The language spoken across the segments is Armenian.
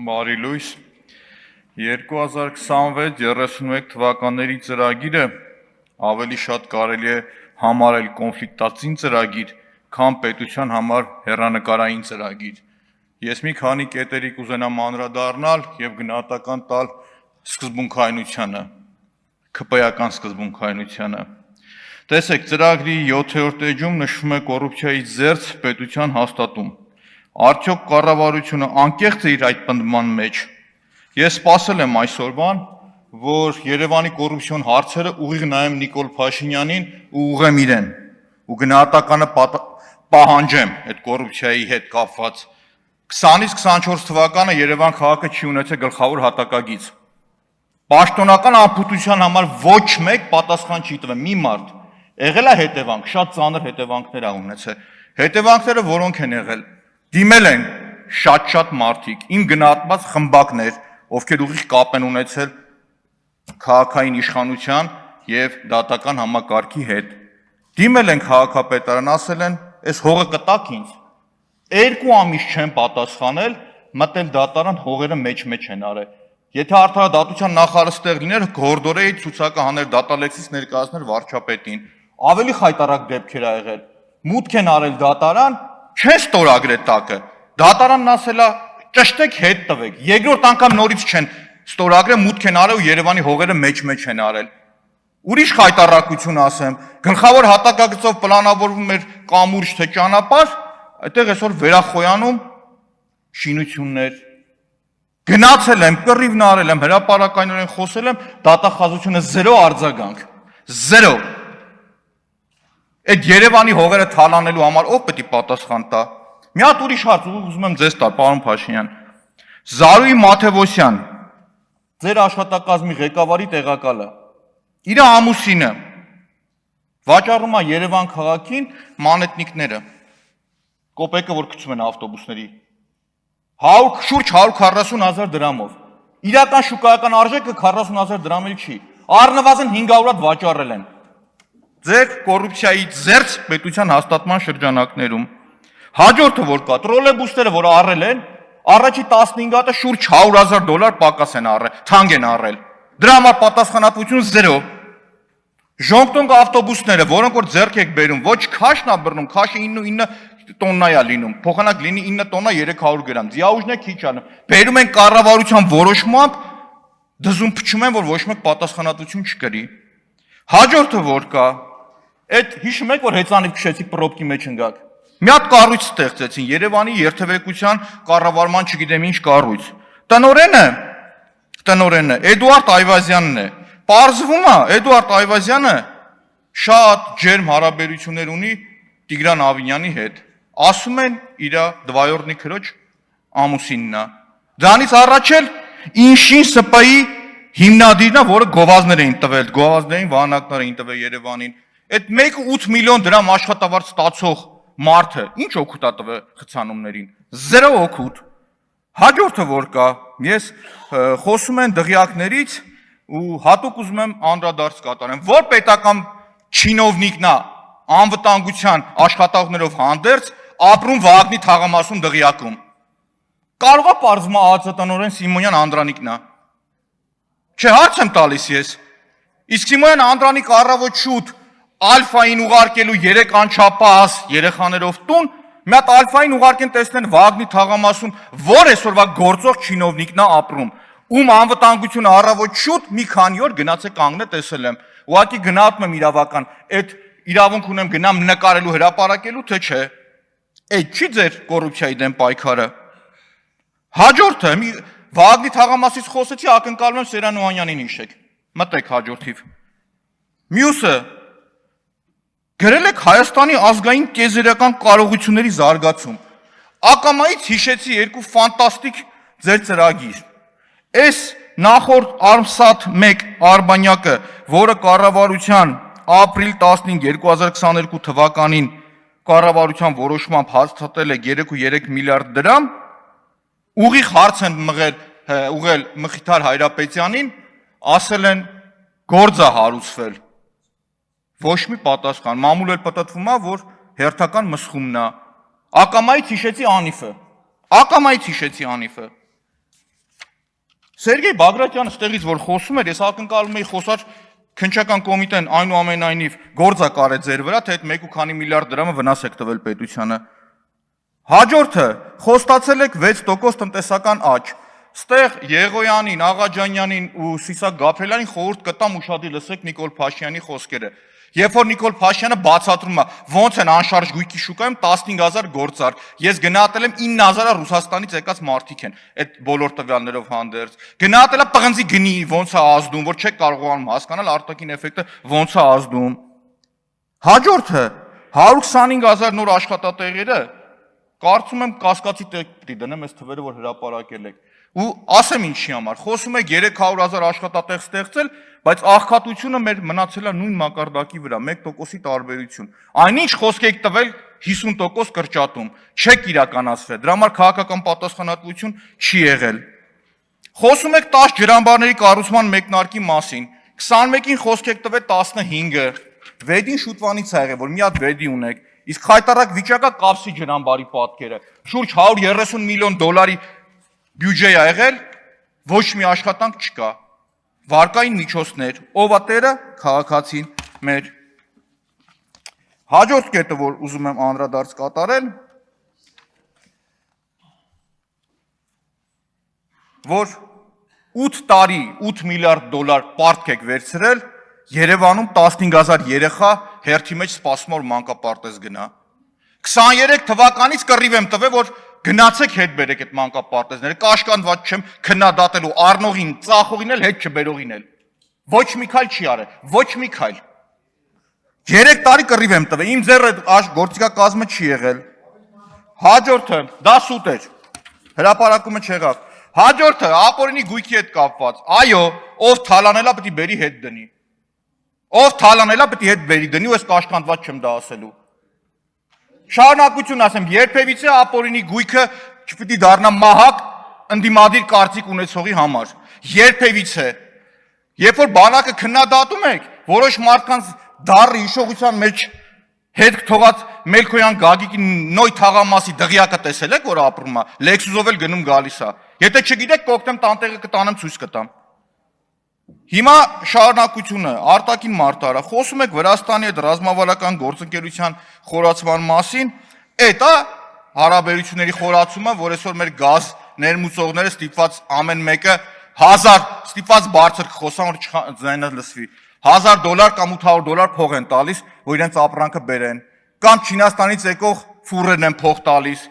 Բարի լույս 2026-31 թվականների ծրագիրը ավելի շատ կարելի է համարել կոնֆլիկտածին ծրագիր, քան պետության համար հեռանկարային ծրագիր։ Ես մի քանի կետերի կուզենամ անդրադառնալ եւ գնահատական տալ սկզբունքայնությանը, ԿՊ-ական սկզբունքայնությանը։ Տեսեք, ծրագրի 7-րդ էջում նշվում է կոռուպցիայի զերծ պետության հաստատում։ Արդյոք կառավարությունը անկեղծ է իր այդ պնդման մեջ։ Ես սպասել եմ այսօրվան, որ Երևանի կոռուպցիոն հարցերը ուղիղ նայեմ Նիկոլ Փաշինյանին ու ուղղեմ իրեն ու գնահատականը պահանջեմ այդ կոռուպցիայի հետ կապված։ 20-ից 24 թվականը Երևան քաղաքը չի ունեցել գլխավոր հատակագիծ։ Պաշտոնական անփութության համար ոչ մեկ պատասխան չի տվել։ Մի մարդ եղել է հետևանք, շատ ծանր հետևանքներ ա ունեցել։ Հետևանքները որոնք են եղել։ Դիմել են շատ մարդիկ, իմ գնահատված խմբակներ, ովքեր ուղիղ կապ են ունեցել քաղաքային իշխանության եւ դատական համակարգի հետ։ Դիմել են քաղաքապետարան, ասել են, «Էս հողը կտաք ինձ»։ 2 ամիս չեն պատասխանել, մտել դատարան, հողերը մեջ են արել։ Եթե արդարադատության նախարարը ստեղ լիներ, գորդորեի ցուցակը հաներ դատալեքսից ներկայացներ վարչապետին։ Ավելի խայտարակ դեպքեր ա եղել։ Մուտք են արել դատարան, չեն ստորագրել տակը։ Դատարանն ասել է ճշտեք հետ տվեք։ Երկրորդ անգամ նորից չեն ստորագրել, մուտք են արել ու Երևանի հողերը մեջ են արել։ Ուրիշ խայտարակություն ասեմ, գլխավոր հատակագծով պլանավորվում էր կամուրջ թե ճանապարհ, այդտեղ այսօր վերախոյանում շինություններ։ Գնացել եմ, կռիվն արել եմ, հրապարակայնորեն խոսել եմ, դատախազությունը 0 արձագանք։ 0։ Այդ Երևանի հողերը թալանելու համար ով պետք է պատասխան տա։ Մի հատ ուրիշ հարց ուզում եմ ձեզ տալ, պարոն Փաշինյան։ Զարուհի Մաթևոսյան, ձեր աշխատակազմի ղեկավարի տեղակալը, իր ամուսինը վաճառում է Երևան քաղաքին մանեթնիկները, կոպեկը, որ գցում են ավտոբուսների, շուրջ 140,000 դրամով։ Իրական շուկայական արժեքը 40,000 դրամի չի։ Առնվազն 500 հատ վաճառել են։ Ձեր կոռուպցիայի զերծ պետության հաստատման շրջանակներում։ Հաջորդը որ կա, տրոլեյբուսները, որ առել են, առաջի 15 հատը շուրջ $100,000 պակաս են առել, թանկ են առել։ Դրա համար պատասխանատվություն 0։ Ժողովրդի ավտոբուսները, որոնք որ ձեռք եք բերում, ոչ քաշն ա բռնում, քաշը 9 տոննա է լինում, փոխանակ լինի 9 տոննա 300 գրամ, ձիաուժն է քիչ անում։ Բերում են կառավարության որոշմամբ, դզում փչում են, որ ոչ մեկ պատասխանատվություն չկրի։ Հաջորդը որ կա, այդ հիշում եք, որ հեծանիվ քշեցի պրոբկի մեջ ընկակ։ Մի հատ կառույց ստեղծեցին Երևանի երթևեկության կառավարման չգիտեմ ինչ կառույց։ Տնօրենը Էդուարդ Այվազյանն է։ Պարզվում է, Էդուարդ Այվազյանը շատ ջերմ հարաբերություններ ունի Տիգրան Ավինյանի հետ։ Ասում են իր դվայորդնի քրոջ ամուսինն է։ Դրանից առաջ էլ Ինշին ՍՊ-ի հիմնադիրն է, որը գովազդներ էին տվել, գովազդային վահանակներ էին տվել Երևանին։ Այդ 1.8 միլիոն դրամ աշխատավարձ ստացող մարդը ինչ օգուտ ա տվել խցանումներին։ 0 օգուտ։ Հաջորդը որ կա, ես խոսում եմ դղյակներից ու հատուկ ուզում եմ անդրադարձ կատարեմ, որ պետական չինովնիկն է անվտանգության աշխատողներով հանդերձ ապրում Վաղնի թաղամասում դղյակում։ Կարող է պարզվում է ԱԱԾ տնօրեն Սիմոնյան Անդրանիկն է։ Չէ, հարց եմ տալիս ես։ Իսկ Սիմոնյան Անդրանիկ առավոտ շուտ Ալֆային ուղարկելու 3 անչափահաս երեխաներով տուն, մի հատ Ալֆային ուղարկեն տեսնեն Վաղնի թաղամասում, որ այսօրվա գործող չինովնիկն է ապրում, ում անվտանգությունը առավոտ շուտ մի քանի օր գնացել կանգնել տեսել եմ։ Ուղղակի գնահատում եմ իրավական, այդ իրավունք ունեմ գնամ նկարելու հրապարակելու, թե չէ։ Այդ չի ձեր կոռուպցիայի դեմ պայքարը։ Հաջորդը Վաղնի թաղամասից խոսեցի, ակնկալում եմ Սերան Օհանյանին հիշեք։ Մտեք հաջորդիվ։ Մյուսը գրել եք Հայաստանի ազգային կեզերական կարողությունների զարգացում։ Ակամայից հիշեցի 2 ֆանտաստիկ ձեր ծրագիր։ Այս նախորդ Արմսաթ 1 Արբանյակը, որը կառավարության ապրիլ 15 2022 թվականին կառավարության որոշմամբ հաստատել է 3.3 միլիարդ դրամ, ուղիղ հարց են ուղղել Մխիթար Հայրապետյանին, ասել են գործ է հարուցվել։ Ոչ մի պատասխան, մամուլ էլ պատտվում է, որ հերթական մսխումն է։ Ակամայից հիշեցի Անիֆը։ Սերգեյ Բագրատյանը ստեղից որ խոսում էր, ես ակնկալում էի խոսար քննչական կոմիտեն այնուամենայնիվ գործակար է ձեր վրա, թե այդ 1.5 միլիարդ դրամը վնաս եք տվել պետությանը։ Հաջորդը խոստացել եք 6% տնտեսական աճ։ Ստեղ Եղոյանին, Աղաջանյանին ու Սիսակ Գաբրելյանին խորհուրդ կտամ ուշադիր լսեք Նիկոլ Փաշինյանի խոսքերը։ Երբ որ Նիկոլ Փաշինյանը բացատրում է, ոնց են անշարժ գույքի շուկայում 15000 գործար, ես գնահատել եմ 9000-ը Ռուսաստանից եկած մարդիկ են, այդ բոլոր տվյալներով հանդերձ։ Գնահատել է պղնձի գնի, ոնց է ազդում, որ չեք կարողանում հասկանալ արտաքին էֆեկտը ոնց է ազդում։ Հաջորդը 125000 նոր աշխատատեղերը, կարծում եմ կասկածի տեղ պիտի դնեմ այս թվերը, որ հրապարակել եք։ Ու ասեմ ինչի համար, խոսում եք 300000 աշխատատեղ ստեղծել, բայց աղքատությունը մեր մնացել է նույն մակարդակի վրա, 1%-ի տարբերություն։ Այնինչ խոսք եք տվել 50% կրճատում, չեք իրականացրել, դրա համար քաղաքական պատասխանատվություն չի եղել։ Խոսում եք 10 ջրամբարների կառուցման մեկնարկի մասին, 21-ին խոսք եք տվել 15-ը, վեդին շուտվանից ա եղել, որ մի հատ վեդի ունեք, իսկ խայտարակ վիճակա Կապսի ջրամբարի պատկերը, շուրջ 130 միլիոն դոլարի բյուջե ա եղել, ոչ մի աշխատանք չկա, վարկային միջոցներ, ով ա տերը, քաղաքացին մեր։ Հաջորդ կետը, որ ուզում եմ անդրադարձ կատարել, որ 8 տարի 8 միլիարդ դոլար պարտք եք վերցրել, Երևանում 15000 երեխա հերթի մեջ սպասում որ մանկապարտեզ գնա։ 23 թվականից կռիվ եմ տվել, որ գնացեք հետ բերեք այդ մանկապարտեզները, կաշկանդված չեմ քննադատելու առնողին, ծախողին էլ հետ չբերողին էլ։ Ոչ մի քայլ չի արել, ոչ մի քայլ։ 3 տարի կռիվ եմ տվել, իմ ձեռը գործիքակազմը չի եղել։ Հաջորդը, դա սուտ էր, հրապարակումը չեղավ։ Հաջորդը, ապօրինի գույքի հետ կապված, այո, ով թալանելա պիտի բերի հետ դնի։ Ով թալանելա պիտի հետ բերի դնի ու ես կաշկանդված չեմ դա ասելու։ Շարունակություն ասեմ, երբևիցե ապօրինի գույքը չպիտի դառնա մահակ ընդդիմադիր կարծիք ունեցողի համար։ Երբևիցե։ Երբ որ բանակը քննադատում եք, որոշ մարդկանց դառը հիշողության մեջ հետ թողած Մելքոյան Գագիկի նոյ թաղամասի դղյակը տեսել եք, որ ապրում է, Լեքսուսով էլ գնում գալիս է։ Եթե չգիտեք, կօգնեմ տանտեղը կտանեմ ցույց կտամ։ Հիմա շարունակությունը, արտաքին մարտահրավեր, խոսում եք Վրաստանի հետ ռազմավարական գործընկերության խորացման մասին, այդ է հարաբերությունների խորացումը, որ այսօր մեր գազ ներմուծողները ստիպված ամեն մեկը 1000 ստիպված բարձր խոսան, որ ձայնը լսվի, $1000 կամ $800 փող են տալիս, որ իրենց ապրանքը բերեն, կամ Չինաստանից եկող ֆուրերն են փող տալիս։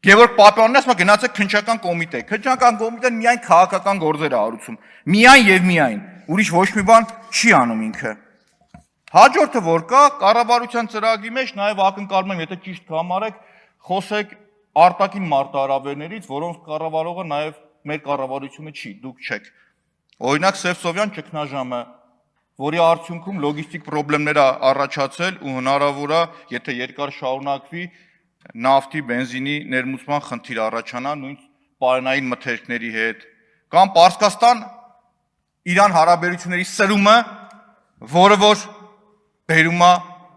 Գևորգ Պապյանն ասում է գնացեք քննչական կոմիտե։ Քննչական կոմիտեն միայն քաղաքական գործեր է արում, միայն եւ միայն, ուրիշ ոչ մի բան չի անում ինքը։ Հաջորդը որ կա, կառավարության ծրագրի մեջ նաեւ ակնկալում եմ, եթե ճիշտ կհամարեք, խոսեք արտաքին մարտահրավերներից, որոնց կառավարողը նաեւ մեր կառավարությունը չի, դուք չեք։ Օրինակ Սևսովյան ճգնաժամը, որի արդյունքում լոգիստիկ խնդիրներ է առաջացել ու հնարավոր է, եթե երկար շարունակվի, նավթի, բենզինի ներմուծման խնդիր առաջանա նույն պարենային մթերքների հետ, կամ Պարսկաստան Իրան հարաբերությունների սրումը, որը որ բերում է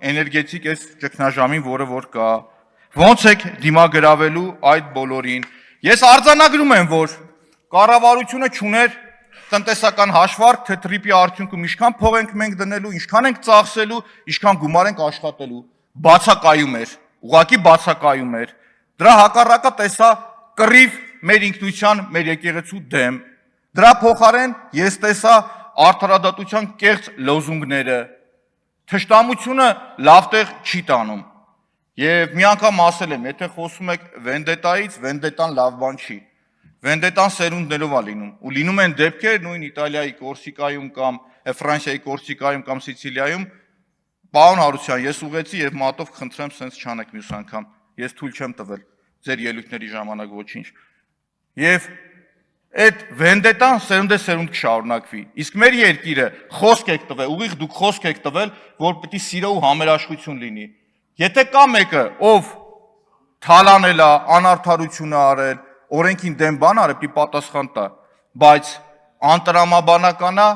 էներգետիկ այս ճգնաժամին, որը որ կա, ոնց եք դիմագրավելու այդ բոլորին։ Ես արձանագրում եմ, որ կառավարությունը չուներ տնտեսական հաշվարկ, թե տրիպի արդյունքում ինչքան փող ենք մենք դնելու, ինչքան ենք ծախսելու, ինչքան գումար ենք աշխատելու, բացակայում էր, ուղղակի բացակայում էր։ Դրա հակառակը տեսա կռիվ մեր ինքնության, մեր եկեղեցու դեմ։ Դրա փոխարեն ես տեսա արդարադատության կեղծ լոզունգները։ Թշնամությունը լավ տեղ չի տանում։ Եվ մի անգամ ասել եմ, եթե խոսում եք վենդետայից, վենդետան լավ բան չի։ Վենդետան սերունդներով է լինում, ու լինում են դեպքեր նույն Իտալիայի Կորսիկայում կամ Ֆրանսիայի Կորսիկայում կամ Սիցիլիայում, պարոն Հարությունյան, ես ուղեցի եւ մատով խնդրեմ սենց չանեք մյուս անգամ, ես թույլ չեմ տվել ձեր ելույթների ժամանակ ոչինչ։ Եվ այդ վենդետան սերունդ կշարունակվի։ Իսկ մեր երկիրը խոսք եք տվել, ուղիղ դուք խոսք եք տվել, որ պիտի սիրո ու համերաշխություն լինի։ Եթե կա մեկը, ով թալանել է, անարդարություն է արել, օրենքին դեմ բան արել, պիտի պատասխան տա, բայց անտրամաբանական է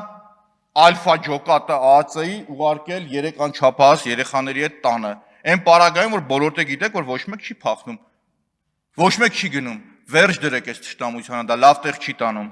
ալֆա ջոկատը ԱԱՑ-ի ուղարկել 3 անչափահաս երեխաների հետ տանը։ Այն պարագայում, որ բոլորը գիտեք, որ ոչ մեկ չի փախնում, ոչ մեկ չի գնում, վերջ դրեք այս թշնամությանը, դա լավ տեղ չի տանում։